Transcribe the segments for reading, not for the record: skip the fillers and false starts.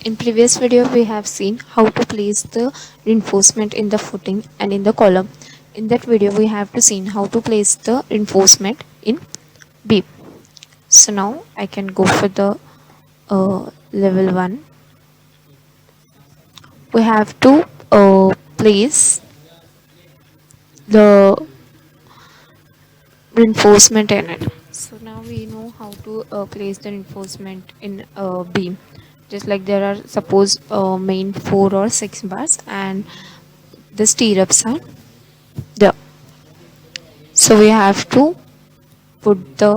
In previous video we have seen how to place the reinforcement in the footing and in the column. In that video we have to see how to place the reinforcement in beam. So now I can go for the level 1. We have to place the reinforcement in it. So now we know how to place the reinforcement in a beam. Just like there are suppose main 4 or 6 bars and the stirrups are there. So we have to put the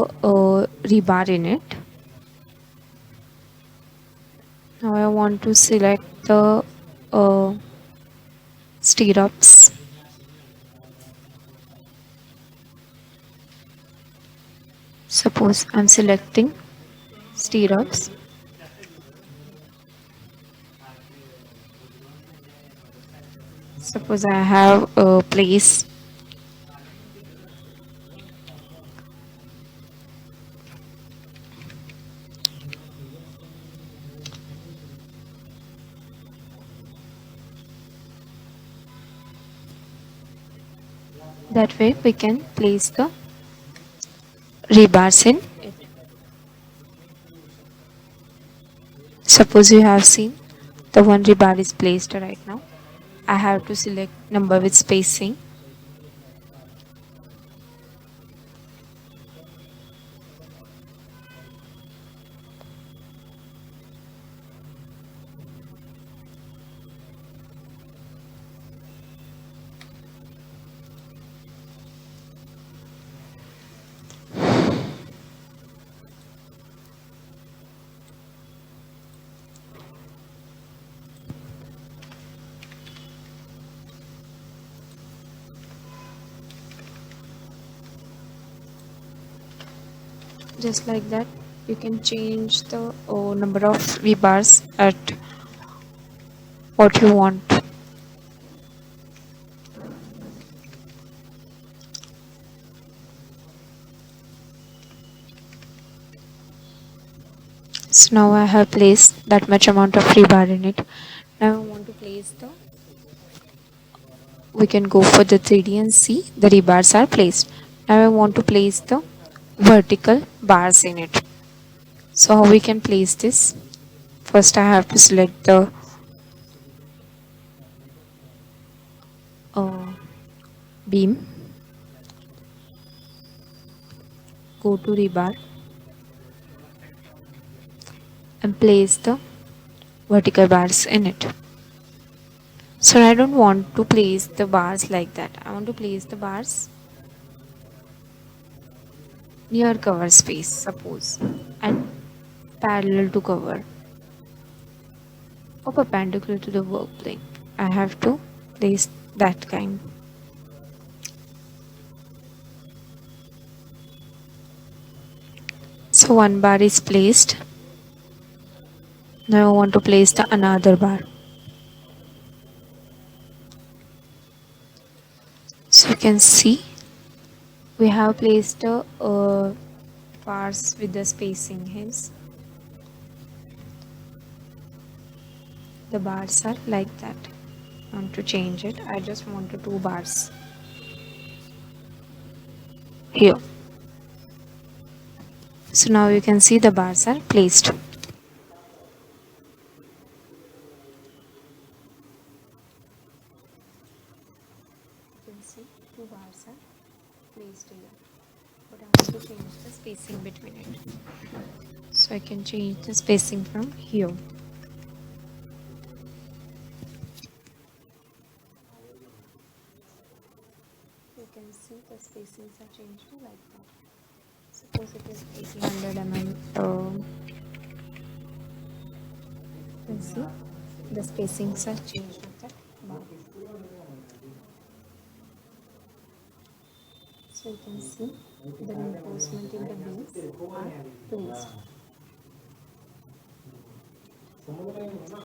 rebar in it. Now I want to select the uh, stirrups. Suppose I'm selecting stirrups. Suppose I have a place. That way we can place the rebars in it. Suppose you have seen the one rebar is placed right now. I have to select number with spacing. Just like that, you can change the number of rebars at what you want. So now I have placed that much amount of rebar in it. Now I want to place the, we can go for the 3D and see the rebars are placed. Now I want to place the vertical bars in it. So how we can place this? First I have to select the uh, beam, go to rebar and place the vertical bars in it. So I don't want to place the bars like that. I want to place the bars near cover space, suppose, and parallel to cover or perpendicular to the work plane. I have to place that kind. So one bar is placed. Now I want to place the another bar. So you can see we have placed the bars with the spacing. Hence the bars are like that. I want to change it. I just want to 2 bars here. So now you can see the bars are placed. You can see 2 bars are placed here. But I want to change the spacing between it. So I can change the spacing from here. You can see the spacings are changed to like that. Suppose it is 1800 mm. You can see the spacings are changed with that bar. So you can see the reinforcement in the beams are placed.